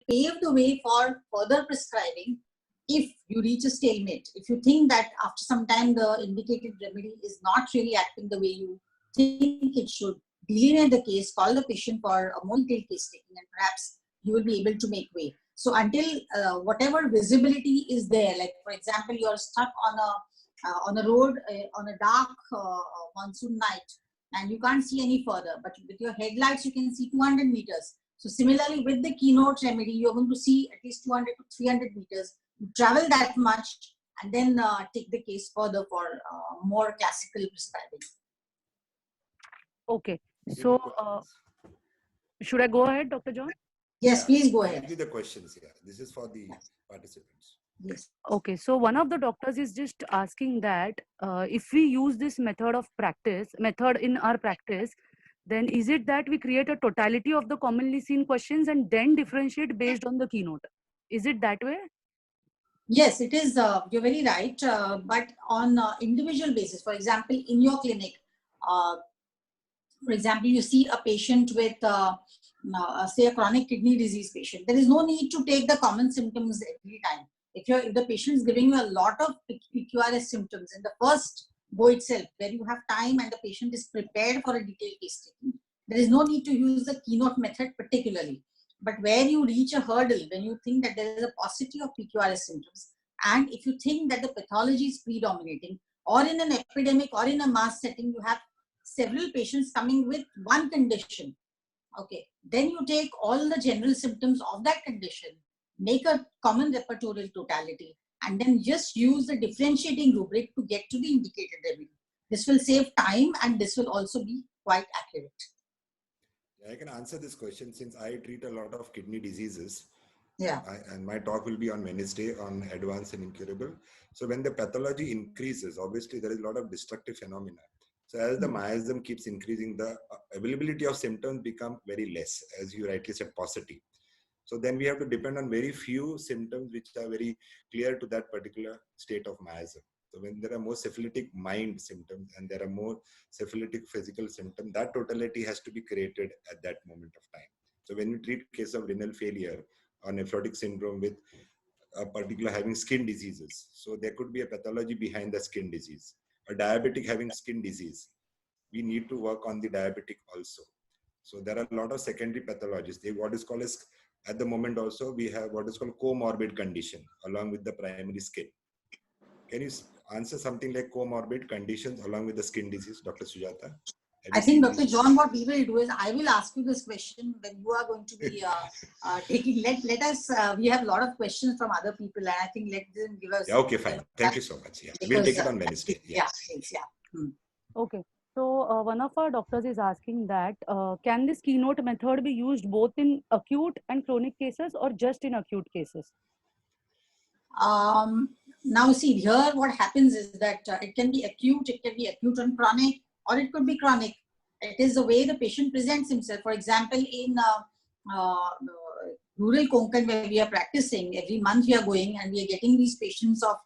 pave the way for further prescribing if you reach a stalemate. If you think that after some time the indicated remedy is not really acting the way you think it should, delineate the case, call the patient for a more detailed case taking, and perhaps you will be able to make way. So until whatever visibility is there, like for example, you are stuck on a road on a dark monsoon night, and you can't see any further, but with your headlights you can see 200 meters. So similarly, with the keynote remedy, you're going to see at least 200 to 300 meters. You travel that much, and then take the case further for more classical prescribing. Okay, so should I go ahead, Dr. John? Yes, please go ahead. Give the questions here. This is for the participants. Yes. Okay, so one of the doctors is just asking that if we use this method in our practice, then is it that we create a totality of the commonly seen questions and then differentiate based on the keynote? Is it that way? Yes, it is. You're very right. But on individual basis, for example, in your clinic, for example, you see a patient with, say, a chronic kidney disease patient. There is no need to take the common symptoms every time. If the patient is giving you a lot of PQRS symptoms in the first go itself, where you have time and the patient is prepared for a detailed case taking, there is no need to use the keynote method particularly. But where you reach a hurdle, when you think that there is a paucity of PQRS symptoms, and if you think that the pathology is predominating, or in an epidemic or in a mass setting, you have several patients coming with one condition, okay, then you take all the general symptoms of that condition, make a common repertorial totality, and then just use the differentiating rubric to get to the indicated remedy. This will save time, and this will also be quite accurate. I can answer this question since I treat a lot of kidney diseases. Yeah. And my talk will be on Wednesday on advanced and incurable. So when the pathology increases, obviously there is a lot of destructive phenomena. So as the miasm keeps increasing, the availability of symptoms become very less, as you rightly said, paucity. So then we have to depend on very few symptoms which are very clear to that particular state of miasm. So when there are more syphilitic mind symptoms and there are more syphilitic physical symptoms, that totality has to be created at that moment of time. So when we treat case of renal failure or nephrotic syndrome with a particular having skin diseases, so there could be a pathology behind the skin disease. A diabetic having skin disease, we need to work on the diabetic also. So there are a lot of secondary pathologies. What is called as, at the moment also, we have what is called comorbid condition along with the primary skin. Can you answer something like comorbid conditions along with the skin disease, Dr. Sujata? I think, Dr. John, what we will do is I will ask you this question when you are going to be taking. Let us. We have a lot of questions from other people, and I think let them give us. Yeah, okay, fine. Thank you so much. Yeah, we'll take it on Wednesday. Yeah, thanks. Yeah. Okay. So one of our doctors is asking that can this keynote method be used both in acute and chronic cases or just in acute cases? Now see here what happens is that it can be acute and chronic, or it could be chronic. It is the way the patient presents himself. For example, in rural Konkan where we are practicing, every month we are going and we are getting these patients of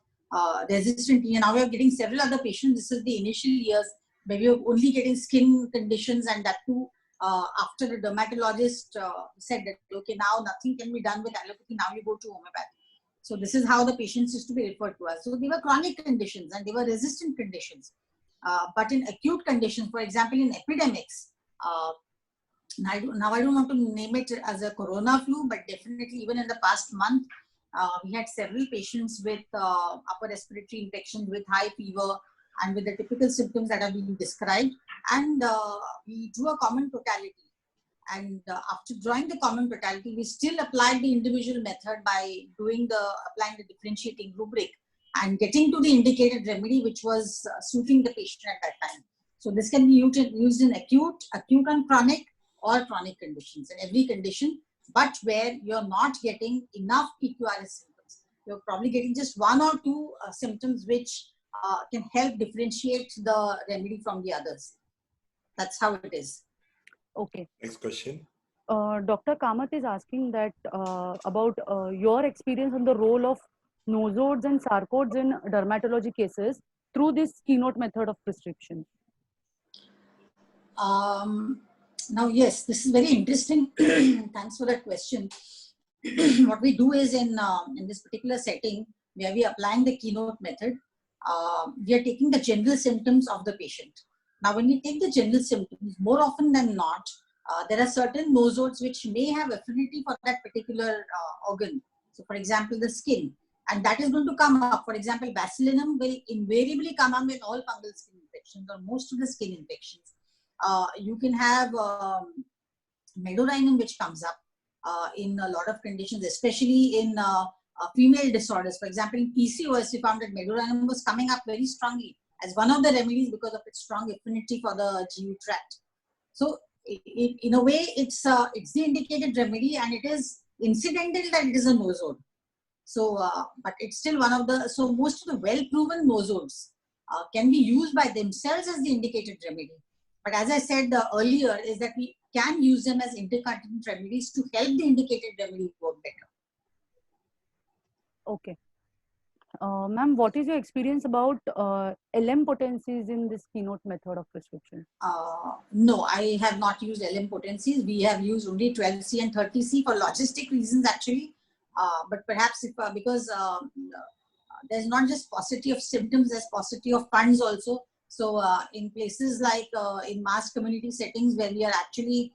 resistant, and now we are getting several other patients. This is the initial years where we are only getting skin conditions, and that too after the dermatologist said that okay, now nothing can be done with allopathy, now you go to homeopathy. So this is how the patients used to be referred to us. So they were chronic conditions and they were resistant conditions. But in acute conditions, for example, in epidemics, now I don't want to name it as a corona flu, but definitely even in the past month, we had several patients with upper respiratory infections, with high fever, and with the typical symptoms that have been described. And we drew a common totality. And after drawing the common totality, we still applied the individual method by applying the differentiating rubric and getting to the indicated remedy, which was suiting the patient at that time. So this can be used in acute and chronic, or chronic conditions, in every condition, but where you're not getting enough PQRS symptoms. You're probably getting just one or two symptoms which can help differentiate the remedy from the others. That's how it is. Okay. Next question. Dr. Kamath is asking that about your experience on the role of nosodes and sarcodes in dermatology cases through this keynote method of prescription. Now, yes, this is very interesting. Thanks for that question. what we do is in this particular setting where we are applying the keynote method, we are taking the general symptoms of the patient. Now, when we take the general symptoms, more often than not, there are certain nosodes which may have affinity for that particular organ. So, for example, the skin, and that is going to come up. For example, bacillinum will invariably come up in all fungal skin infections or most of the skin infections. You can have meadorhinum which comes up in a lot of conditions, especially in female disorders. For example, in PCOS, we found that meadorhinum was coming up very strongly as one of the remedies because of its strong affinity for the GU tract. So, in a way, it's the indicated remedy, and it is incidental that it is a nosode. So, but it's still one of the, so most of the well-proven nosodes can be used by themselves as the indicated remedy. But as I said earlier, is that we can use them as intercontinent remedies to help the indicated remedy work better. Okay. Ma'am, what is your experience about LM potencies in this keynote method of prescription? No, I have not used LM potencies. We have used only 12C and 30C for logistic reasons actually. But perhaps if, because there's not just paucity of symptoms, there's paucity of funds also. So in places like in mass community settings where we are actually,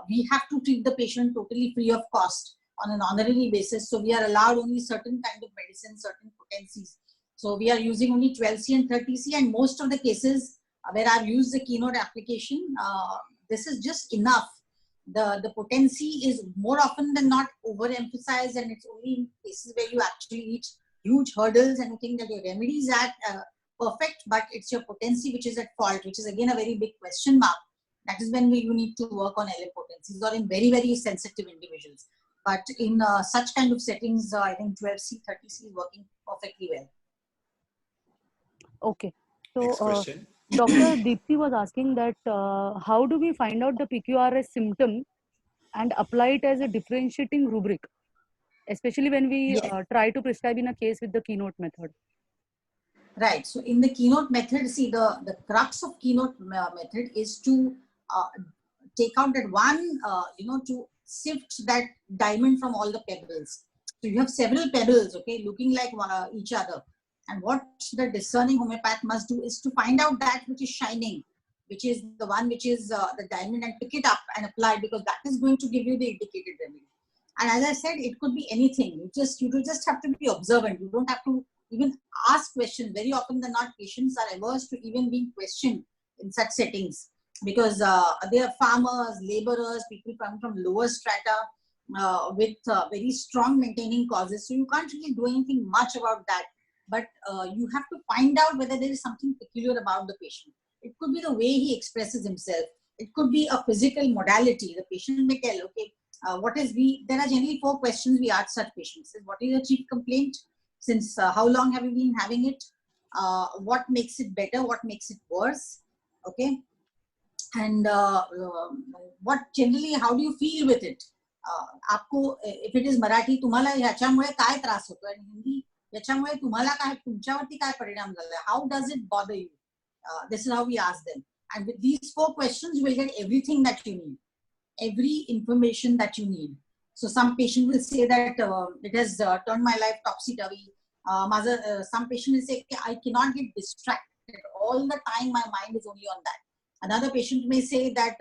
we have to treat the patient totally free of cost on an honorary basis. So we are allowed only certain kind of medicine, certain potencies. So we are using only 12C and 30C, and most of the cases where I've used the keynote application, this is just enough. The potency is more often than not overemphasized, and it's only in cases where you actually reach huge hurdles and you think that your remedy is at perfect, but it's your potency which is at fault, which is again a very big question mark. That is when you need to work on LM potencies, or in very, very sensitive individuals. But in such kind of settings, I think 12C, 30C is working perfectly well. Okay. So, Next question. Dr. Deepthi was asking that how do we find out the PQRS symptom and apply it as a differentiating rubric, especially when we try to prescribe in a case with the keynote method? Right. So in the keynote method, see the crux of keynote method is to take out that one, to sift that diamond from all the pebbles. So you have several pebbles, okay, looking like each other. And what the discerning homeopath must do is to find out that which is shining, which is the one which is the diamond, and pick it up and apply, because that is going to give you the indicated remedy. And as I said, it could be anything. You just have to be observant. You don't have to even ask questions. Very often than not, patients are averse to even being questioned in such settings, because they are farmers, laborers, people come from lower strata with very strong maintaining causes. So you can't really do anything much about that. But you have to find out whether there is something peculiar about the patient. It could be the way he expresses himself. It could be a physical modality. The patient may tell, okay, there are generally 4 questions we ask such patients. What is your chief complaint? Since how long have you been having it? What makes it better? What makes it worse? Okay. And what generally, how do you feel with it? आपको, if it is Marathi, तुम्हाला ह्याच्यामुळे काय त्रास होतो, आणि हिंदी याच्यामुळे तुम्हाला काय, तुमच्यावरती काय परिणाम झाला? How does it bother you? This is how we ask them. And with these 4 questions, you will get everything that you need, every information that you need. So some patient will say that it has turned my life topsy-turvy. Some patient will say, I cannot get distracted. All the time my mind is only on that. Another patient may say that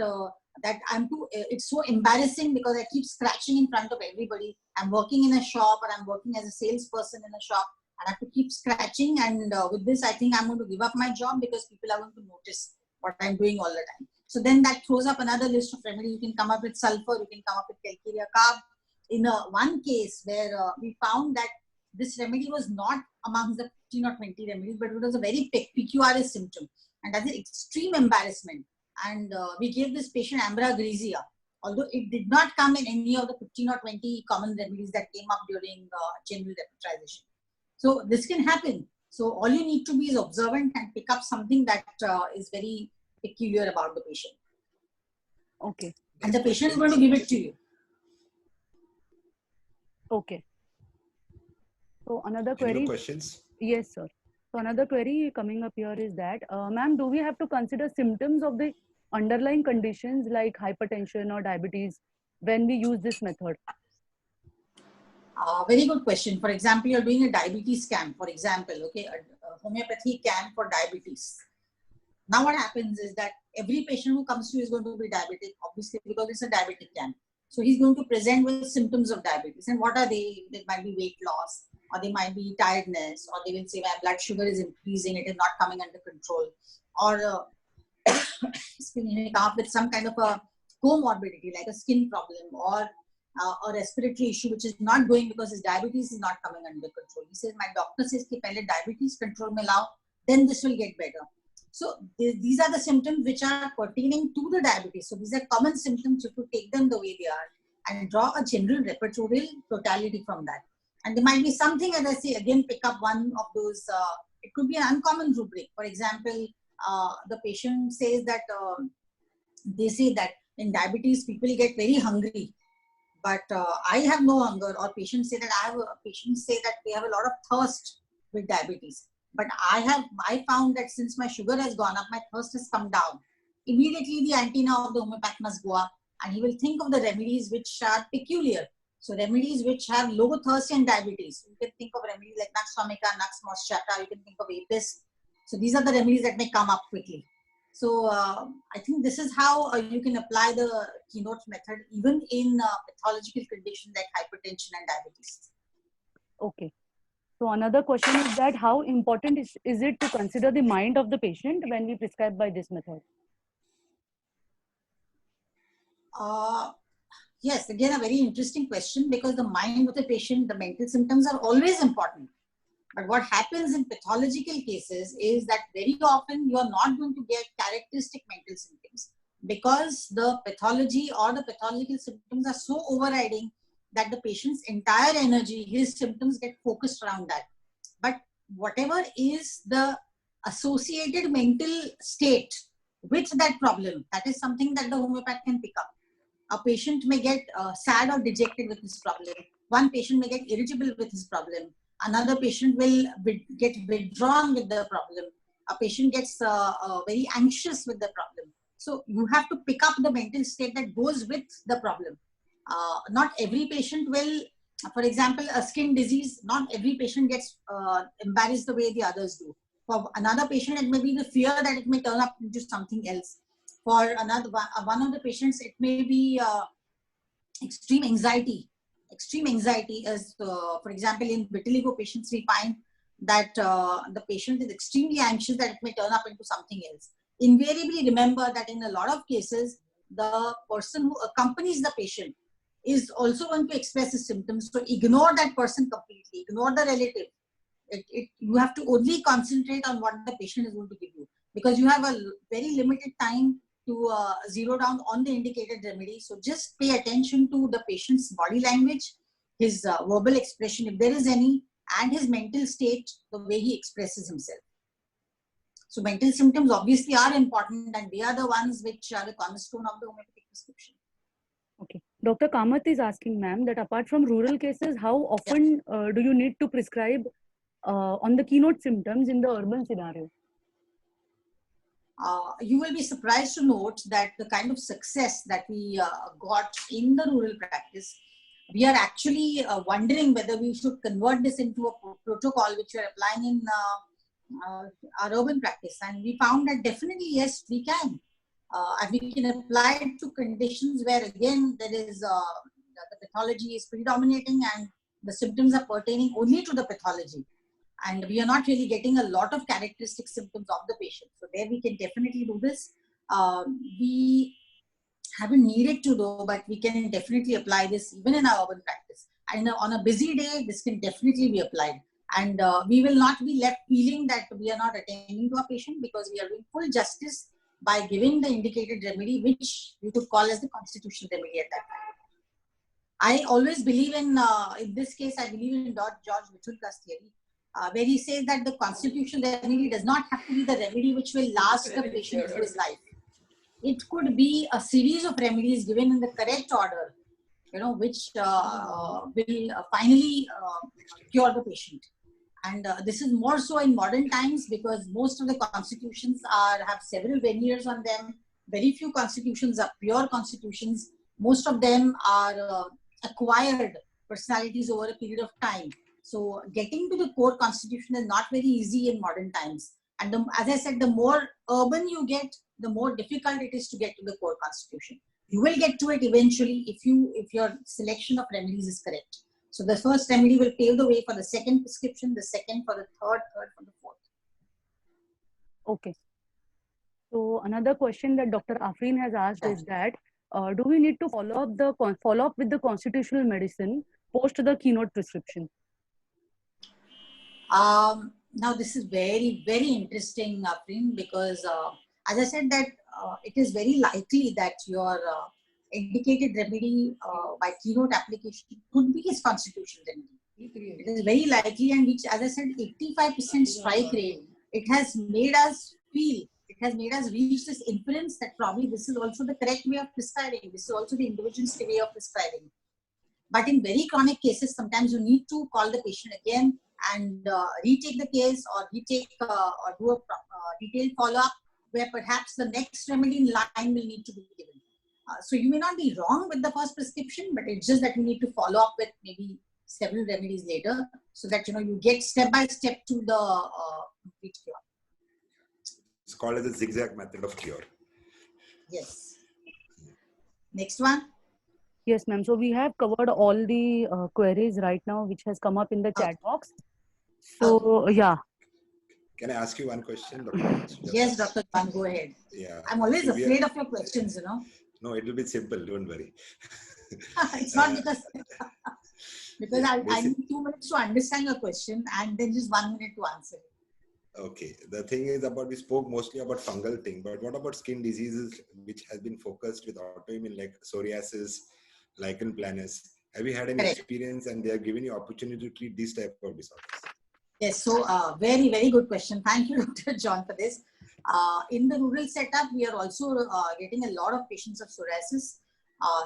it's so embarrassing because I keep scratching in front of everybody. I'm working in a shop, or I'm working as a salesperson in a shop, and I have to keep scratching. And with this, I think I'm going to give up my job because people are going to notice what I'm doing all the time. So then that throws up another list of remedies. You can come up with sulfur, you can come up with calcarea carb. In one case where we found that this remedy was not amongst the 15 or 20 remedies, but it was a very PQRS symptom, and that's an extreme embarrassment. And we gave this patient Ambra Grisea, although it did not come in any of the 15 or 20 common remedies that came up during general deputization. So this can happen. So all you need to be is observant and pick up something that is very peculiar about the patient. Okay. And the patient is going to give it to you. Okay. So another Any query. more questions? Yes, sir. So another query coming up here is that, ma'am, do we have to consider symptoms of the underlying conditions like hypertension or diabetes when we use this method? Very good question. For example, you're doing a diabetes camp, for example, okay, a homeopathy camp for diabetes. Now what happens is that every patient who comes to you is going to be diabetic, obviously, because it's a diabetic camp. So he's going to present with symptoms of diabetes. And what are they? They might be weight loss, or they might be tiredness, or they will say my blood sugar is increasing, it is not coming under control. Or may come up with some kind of a comorbidity, like a skin problem, or a respiratory issue, which is not going because his diabetes is not coming under control. He says, my doctor says कि पहले diabetes control में लाओ, then this will get better. So these are the symptoms which are pertaining to the diabetes. So these are common symptoms. You could take them the way they are and draw a general repertorial totality from that. And there might be something, as I say, again, pick up one of those, it could be an uncommon rubric. For example, the patient says that, they say that in diabetes, people get very hungry, but I have no hunger. Or patients say that they have a lot of thirst with diabetes. But I found that since my sugar has gone up, my thirst has come down. Immediately the antenna of the homeopath must go up, and he will think of the remedies which are peculiar. So remedies which have low thirst and diabetes. You can think of remedies like Nux vomica, Nux moschata, you can think of Apis. So these are the remedies that may come up quickly. So I think this is how you can apply the keynote method even in pathological conditions like hypertension and diabetes. Okay. So another question is that how important is it to consider the mind of the patient when we prescribe by this method? Yes, again, a very interesting question, because the mind of the patient, the mental symptoms are always important. But what happens in pathological cases is that very often you are not going to get characteristic mental symptoms, because the pathology or the pathological symptoms are so overriding that the patient's entire energy, his symptoms get focused around that. But whatever is the associated mental state with that problem, that is something that the homeopath can pick up. A patient may get sad or dejected with his problem. One patient may get irritable with his problem. Another patient will get withdrawn with the problem. A patient gets very anxious with the problem. So you have to pick up the mental state that goes with the problem. Not every patient will, for example, a skin disease, not every patient gets embarrassed the way the others do. For another patient, it may be the fear that it may turn up into something else. For another one of the patients, it may be extreme anxiety. Extreme anxiety is, for example, in vitiligo patients, we find that the patient is extremely anxious that it may turn up into something else. Invariably remember that in a lot of cases, the person who accompanies the patient is also going to express his symptoms. So ignore that person completely, ignore the relative. You have to only concentrate on what the patient is going to give you, because you have a very limited time to zero down on the indicated remedy. So just pay attention to the patient's body language, his verbal expression, if there is any, and his mental state, the way he expresses himself. So mental symptoms obviously are important, and they are the ones which are the cornerstone of the homeopathic prescription. Okay. Dr. Kamath is asking, ma'am, that apart from rural cases, how often do you need to prescribe on the keynote symptoms in the urban scenario? You will be surprised to note that the kind of success that we got in the rural practice, we are actually wondering whether we should convert this into a protocol which we are applying in our urban practice. And we found that definitely, yes, we can. And we can apply it to conditions where, again, there is the pathology is predominating and the symptoms are pertaining only to the pathology. And we are not really getting a lot of characteristic symptoms of the patient. So there we can definitely do this. We haven't needed to though, but we can definitely apply this even in our urban practice. And on a busy day, this can definitely be applied. And we will not be left feeling that we are not attending to our patient, because we are doing full justice by giving the indicated remedy, which we could call as the constitutional remedy at that time. I always believe in this case, I believe in George Vitulka's theory, where he says that the constitutional remedy does not have to be the remedy which will last the patient through his life. It could be a series of remedies given in the correct order, which will finally cure the patient. And this is more so in modern times, because most of the constitutions have several veneers on them. Very few constitutions are pure constitutions. Most of them are acquired personalities over a period of time. So getting to the core constitution is not very easy in modern times. And as I said, the more urban you get, the more difficult it is to get to the core constitution. You will get to it eventually if your selection of remedies is correct. So the first remedy will pave the way for the second prescription, the second for the third for the fourth. Okay. So another question that Dr. Afreen has asked is that do we need to follow up with the constitutional medicine post the keynote prescription? Now this is very, very interesting, Afreen, because as I said that it is very likely that your indicated remedy by keynote application could be his constitutional remedy. It is very likely, and which, as I said, 85% strike rate. It has made us feel, it has made us reach this inference that probably this is also the correct way of prescribing. This is also the individualistic way of prescribing. But in very chronic cases, sometimes you need to call the patient again and retake the case or retake or do a detailed follow-up where perhaps the next remedy in line will need to be given. So you may not be wrong with the first prescription, but it's just that you need to follow up with maybe several remedies later so that you get step by step to the complete cure. It's called as a zigzag method of cure. Yes. Next one. Yes, ma'am. So we have covered all the queries right now, which has come up in the chat box. So yeah. Can I ask you one question, Yes, Dr. Khan, go ahead. Yeah. I'm always afraid of your questions, No, it will be simple. Don't worry. It's not because I need 2 minutes to understand your question and then just 1 minute to answer it. Okay. The thing is we spoke mostly about fungal thing, but what about skin diseases which has been focused with autoimmune like psoriasis, lichen planus? Have you had any experience and they are giving you opportunity to treat these type of disorders? Yes, so very, very good question. Thank you, Dr. John, for this. In the rural setup, we are also getting a lot of patients of psoriasis,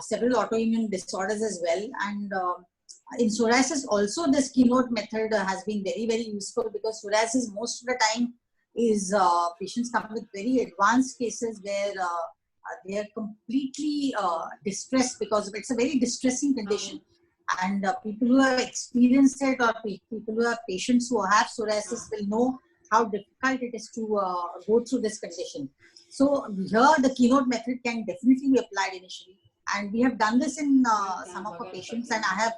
several autoimmune disorders as well. And in psoriasis also, this keynote method has been very, very useful because psoriasis most of the time is patients come with very advanced cases where they are completely distressed because it's a very distressing condition. And people who have experienced it or people who have patients who have psoriasis will know how difficult it is to go through this condition. So here the keynote method can definitely be applied initially. And we have done this in some of our patients, and I have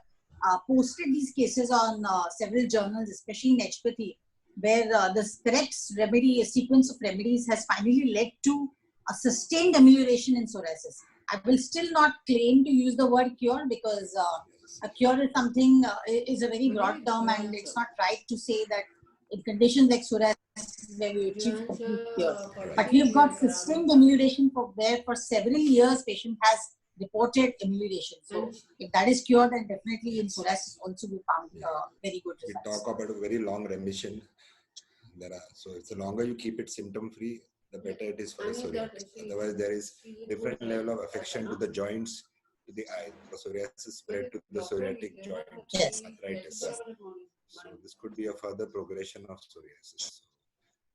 posted these cases on several journals, especially in Naturopathy, where the correct remedy, sequence of remedies has finally led to a sustained amelioration in psoriasis. I will still not claim to use the word cure because a cure is something, is a very broad term, and it's not right to say that in conditions like psoriasis where we achieve complete cure. But we've got sustained amelioration for several years, patient has reported amelioration. So if that is cured, then definitely in psoriasis also we found very good results. We talk about a very long remission. So it's the longer you keep it symptom free, the better it is for the psoriasis. Otherwise, there is different level of affection to the joints, to the eye, the psoriasis spread to the psoriatic joints, arthritis. So this could be a further progression of psoriasis.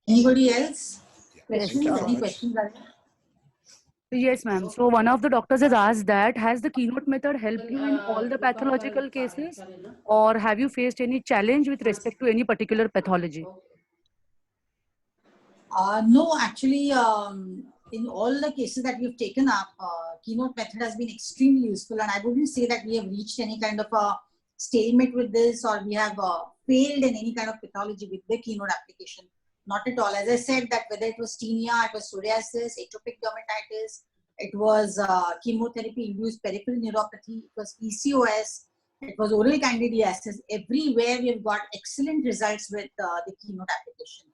Anybody else? Yeah. Questions? Any questions? Yes, ma'am. So one of the doctors has asked that, has the keynote method helped you in all the pathological cases, or have you faced any challenge with respect to any particular pathology? No, actually, in all the cases that we've taken up, keynote method has been extremely useful, and I wouldn't say that we have reached any kind of a stalemate with this, or we have failed in any kind of pathology with the keynote application. Not at all. As I said, that whether it was tinea, it was psoriasis, atopic dermatitis, it was chemotherapy-induced peripheral neuropathy, it was PCOS, it was oral candidiasis. Everywhere we have got excellent results with the keynote application.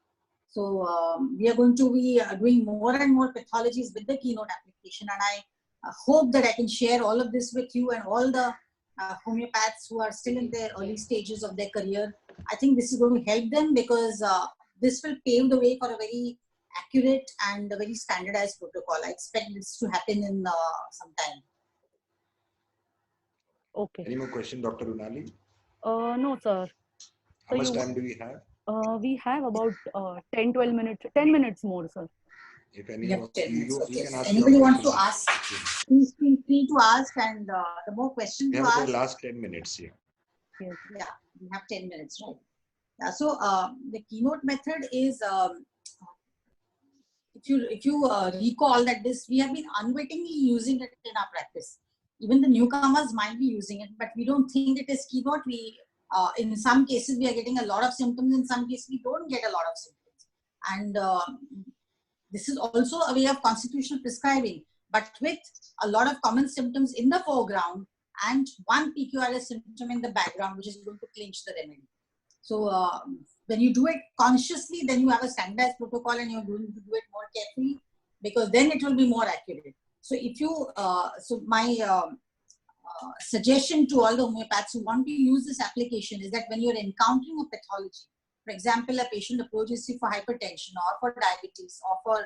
So we are going to be doing more and more pathologies with the keynote application, and I hope that I can share all of this with you and all the homeopaths who are still in their early stages of their career. I think this is going to help them because this will pave the way for a very accurate and a very standardized protocol. I expect this to happen in some time. Okay. Any more questions, Dr. Unali? No, sir. How much time do we have? We have about 10-12 minutes, 10 minutes more, sir. If any, you can ask. Anybody wants to ask, please feel free to ask, and the more questions we you have ask. the last 10 minutes here. Yes. Yeah, we have 10 minutes, right? Yeah, so the keynote method is, if you recall that this, we have been unwittingly using it in our practice. Even the newcomers might be using it, but we don't think it is keynote. We, in some cases, we are getting a lot of symptoms. In some cases, we don't get a lot of symptoms. And this is also a way of constitutional prescribing, but with a lot of common symptoms in the foreground and one PQRS symptom in the background, which is going to clinch the remedy. So when you do it consciously, then you have a standardized protocol and you're going to do it more carefully, because then it will be more accurate. So if you, so my suggestion to all the homeopaths who want to use this application is that when you're encountering a pathology, for example, a patient approaches you for hypertension or for diabetes or for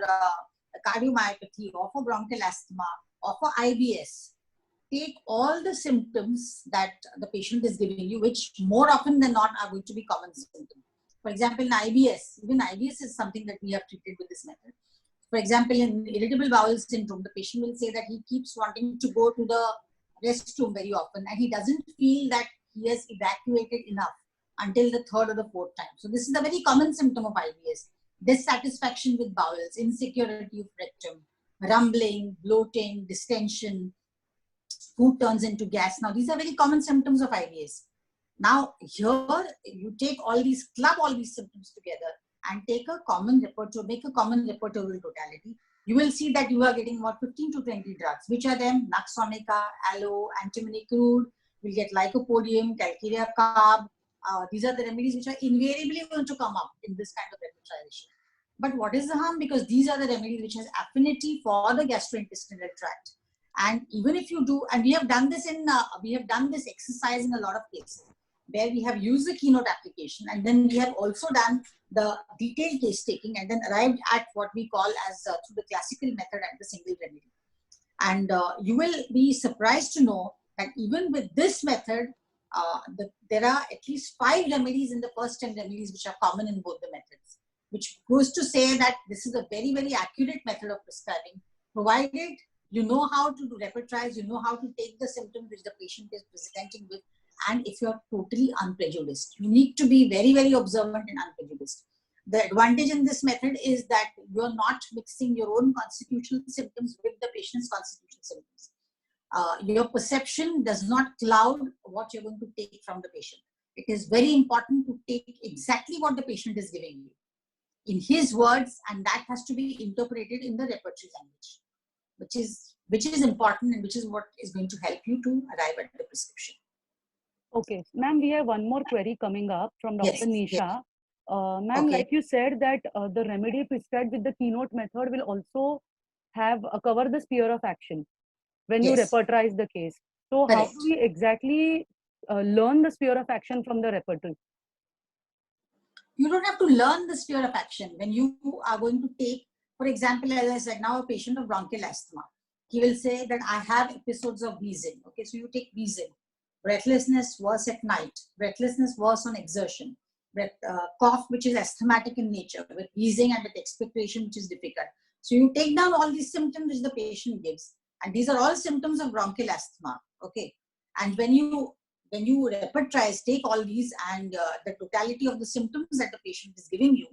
cardiomyopathy or for bronchial asthma or for IBS, take all the symptoms that the patient is giving you, which more often than not are going to be common symptoms. For example, in IBS, even IBS is something that we have treated with this method. For example, in irritable bowel syndrome, the patient will say that he keeps wanting to go to the restroom very often and he doesn't feel that he has evacuated enough until the third or the fourth time. So this is a very common symptom of IBS. Dissatisfaction with bowels, insecurity of rectum, rumbling, bloating, distension, food turns into gas. Now, these are very common symptoms of IBS. Now, here you take all these, club all these symptoms together and take a common repertoire, make a common repertorial totality. You will see that you are getting about 15 to 20 drugs. Which are them? Nux vomica, aloe, antimony crude. You'll get lycopodium, calcarea carb. These are the remedies which are invariably going to come up in this kind of repertorization. But what is the harm? Because these are the remedies which has affinity for the gastrointestinal tract. And even if you do, and we have done this in, we have done this exercise in a lot of cases where we have used the keynote application, and then we have also done the detailed case taking and then arrived at what we call as through the classical method and the single remedy. And you will be surprised to know that even with this method, there are at least 5 remedies in the first 10 remedies which are common in both the methods, which goes to say that this is a very, very accurate method of prescribing, provided you know how to repertorize, you know how to take the symptoms which the patient is presenting with, and if you're totally unprejudiced. You need to be very, very observant and unprejudiced. The advantage in this method is that you're not mixing your own constitutional symptoms with the patient's constitutional symptoms. Your perception does not cloud what you're going to take from the patient. It is very important to take exactly what the patient is giving you in his words, and that has to be interpreted in the repertory language, which is important and which is what is going to help you to arrive at the prescription. Okay, ma'am, we have one more query coming up from Dr. Yes, Nisha. yes. Ma'am, Okay. like you said that the remedy prescribed with the keynote method will also have cover the sphere of action when you Yes. repertorize the case. So how Correct. do we exactly learn the sphere of action from the repertory? You don't have to learn the sphere of action. When you are going to take, for example, as I said, now a patient of bronchial asthma, he will say that I have episodes of wheezing. Okay, so you take wheezing, breathlessness worse at night, breathlessness worse on exertion, cough which is asthmatic in nature, with wheezing and with expectoration which is difficult. So you take down all these symptoms which the patient gives, and these are all symptoms of bronchial asthma. Okay, and when you repertorize, take all these and the totality of the symptoms that the patient is giving you,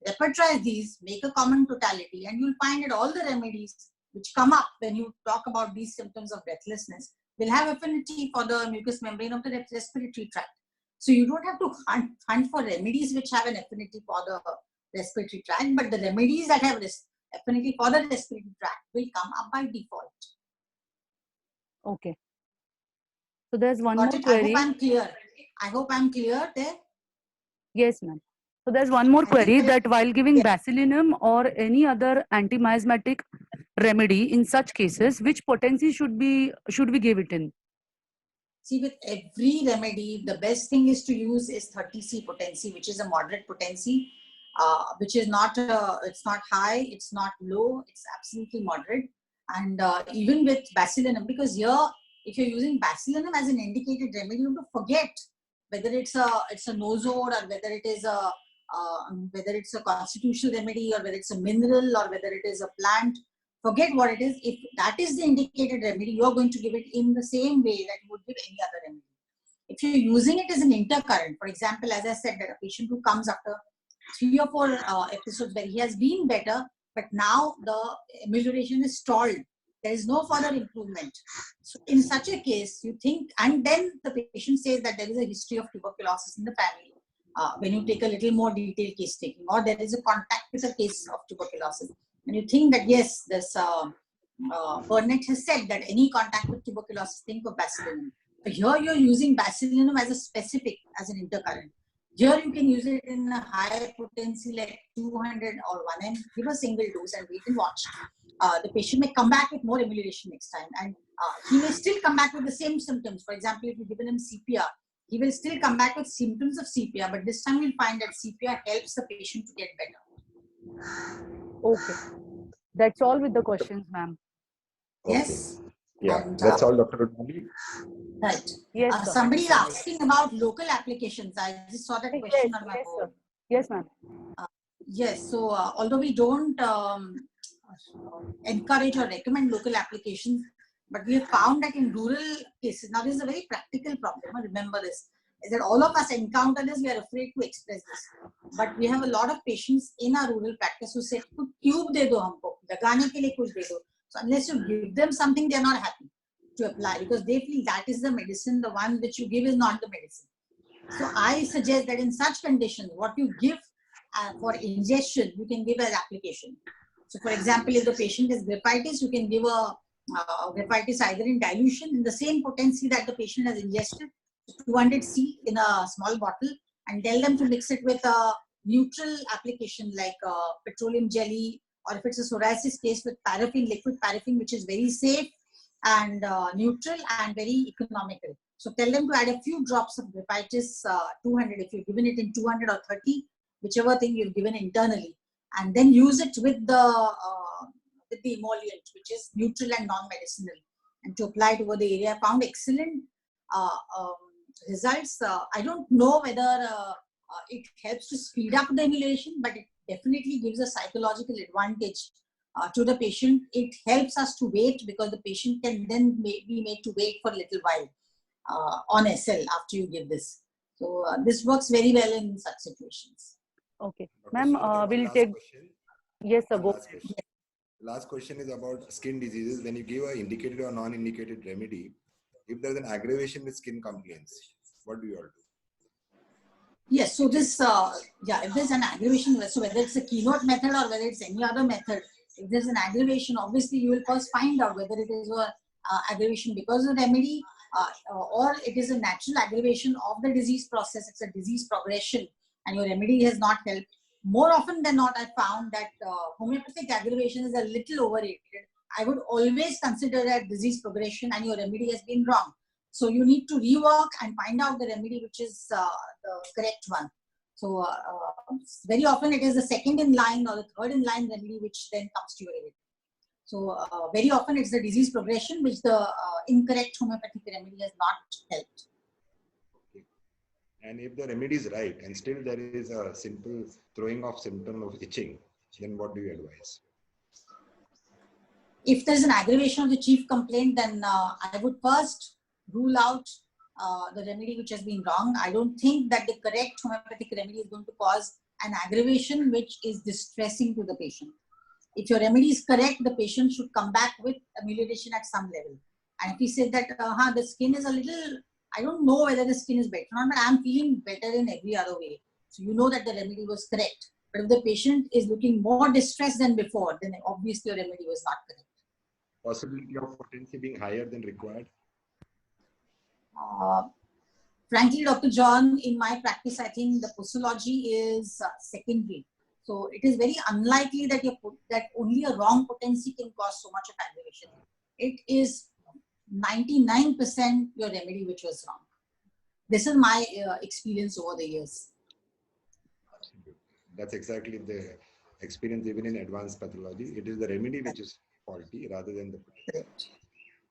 repertorize these, make a common totality, and you'll find that all the remedies which come up when you talk about these symptoms of breathlessness will have affinity for the mucous membrane of the respiratory tract. So you don't have to hunt for remedies which have an affinity for the respiratory tract, but the remedies that have affinity for the respiratory tract will come up by default. Okay. So there's one Got more it? query. I hope I'm clear there. Yes, ma'am. So there's one more query that while giving Basilinum or any other anti-miasmatic remedy in such cases, which potency should we give it in? See, with every remedy, the best thing is to use is 30C potency, which is a moderate potency, which is not, it's not high, it's not low, it's absolutely moderate. And even with Basilinum, because here, if you're using Basilinum as an indicated remedy, you have to forget whether it's a nosode or whether it is a constitutional remedy or whether it's a mineral or whether it is a plant. Forget what it is. If that is the indicated remedy, you're going to give it in the same way that you would give any other remedy. If you're using it as an intercurrent, for example, as I said, that a patient who comes after 3 or 4 episodes where he has been better, but now the amelioration is stalled. There is no further improvement. So in such a case, you think, and then the patient says that there is a history of tuberculosis in the family. When you take a little more detailed case taking, or there is a contact with a case of tuberculosis, and you think that yes, this Burnett has said that any contact with tuberculosis, think of bacillinum. So here you're using bacillinum as a specific, as an intercurrent. Here you can use it in a high potency like 200 or 1 m, give a single dose and wait and watch. The patient may come back with more amelioration next time, and he may still come back with the same symptoms. For example, if you've given him CPR, he will still come back with symptoms of CPR, but this time we'll find that CPR helps the patient to get better. Okay. That's all with the questions, ma'am. Okay. Yes. Yeah, And, that's all, Dr. Runali. Right. Yes, sir. Somebody is asking about local applications. I just saw that question on my Yes, board. sir. Yes, ma'am. Yes. So although we don't encourage or recommend local applications, but we have found that in rural cases, now this is a very practical problem. Remember this, is that all of us encounter this, we are afraid to express this. But we have a lot of patients in our rural practice who say, tube de do humko, lagane ke liye kuch de do. So unless you give them something, they are not happy to apply, because they feel that is the medicine, the one which you give is not the medicine. So I suggest that in such conditions, what you give for ingestion, you can give as application. So for example, if the patient has graphitis, you can give a graphitis either in dilution in the same potency that the patient has ingested, 200 C in a small bottle, and tell them to mix it with a neutral application like petroleum jelly, or if it's a psoriasis case, with paraffin, liquid paraffin, which is very safe and neutral and very economical. So tell them to add a few drops of graphitis, 200 if you've given it in 200 or 30, whichever thing you've given internally, and then use it with the emollient, which is neutral and non-medicinal, and to apply it over the area. I found excellent results. I don't know whether it helps to speed up the amelioration, but it definitely gives a psychological advantage to the patient. It helps us to wait, because the patient can then be made to wait for a little while on SL after you give this. So this works very well in such situations. Okay. Ma'am, we'll take... Yes, sir. Last question is about skin diseases. When you give an indicated or non-indicated remedy, if there's an aggravation with skin complaints, what do you all do? Yes, so this, if there's an aggravation, so whether it's a keynote method or whether it's any other method, if there's an aggravation, obviously you will first find out whether it is an aggravation because of the remedy or it is a natural aggravation of the disease process. It's a disease progression and your remedy has not helped. More often than not, I found that homeopathic aggravation is a little overrated. I would always consider that disease progression and your remedy has been wrong. So you need to rework and find out the remedy which is the correct one. So very often it is the second in line or the third in line remedy which then comes to your aid. So very often it's the disease progression which the incorrect homeopathic remedy has not helped. And if the remedy is right and still there is a simple throwing off symptom of itching, then what do you advise? If there's an aggravation of the chief complaint, then I would first rule out the remedy which has been wrong. I don't think that the correct homeopathic remedy is going to cause an aggravation which is distressing to the patient. If your remedy is correct, the patient should come back with amelioration at some level. And if he said that the skin is a little, I don't know whether the skin is better or not, but I'm feeling better in every other way. So you know that the remedy was correct. But if the patient is looking more distressed than before, then obviously your remedy was not correct. Possibility of potency being higher than required? Frankly, Dr. John, in my practice, I think the posology is secondary. So it is very unlikely that that only a wrong potency can cause so much of aggravation. It is 99% your remedy which was wrong. This is my experience over the years. That's exactly the experience even in advanced pathology. It is the remedy which is faulty rather than the potency.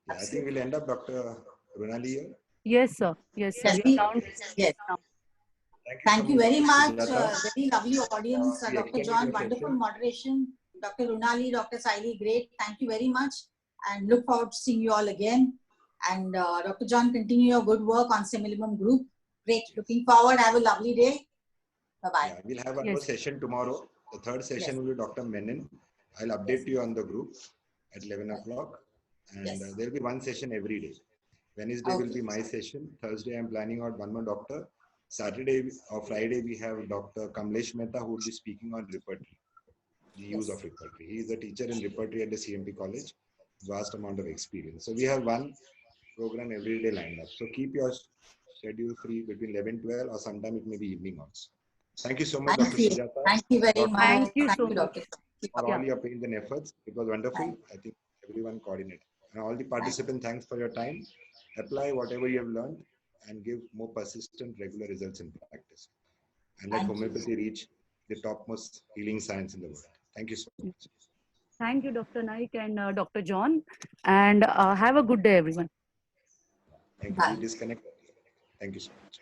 Yeah, I think we'll end up, Dr. Runali here. Yes, sir. Yes, sir. Yes. Thank you very much. Very lovely audience. Dr. John, wonderful moderation. Dr. Runali, Dr. Saili, great. Thank you very much. And look forward to seeing you all again. And Dr. John, continue your good work on Similimum Group. Great. Looking forward. Have a lovely day. Bye-bye. Yeah, we'll have one more session tomorrow. The third session will be Dr. Menon. I'll update you on the group at 11 o'clock. And there will be one session every day. Wednesday will be my session. Thursday, I'm planning out one more doctor. Saturday or Friday, we have Dr. Kamlesh Mehta, who will be speaking on repertory, the use of repertory. He is a teacher in repertory at the CMP College, vast amount of experience. So we have one program every day lined up. So keep your schedule free between 11, 12, or sometime it may be evening also. Thank you so much, Dr. Sujata. Thank you very much. Thank you so Doctor. much. For all your pains and efforts. It was wonderful. I think everyone coordinated. And all the participants, thanks for your time. Apply whatever you have learned and give more persistent, regular results in practice. And let homeopathy reach the topmost healing science in the world. Thank you so much. Thank you, Dr. Naik and Dr. John. And have a good day, everyone. Thank you. We disconnect. Thank you so much.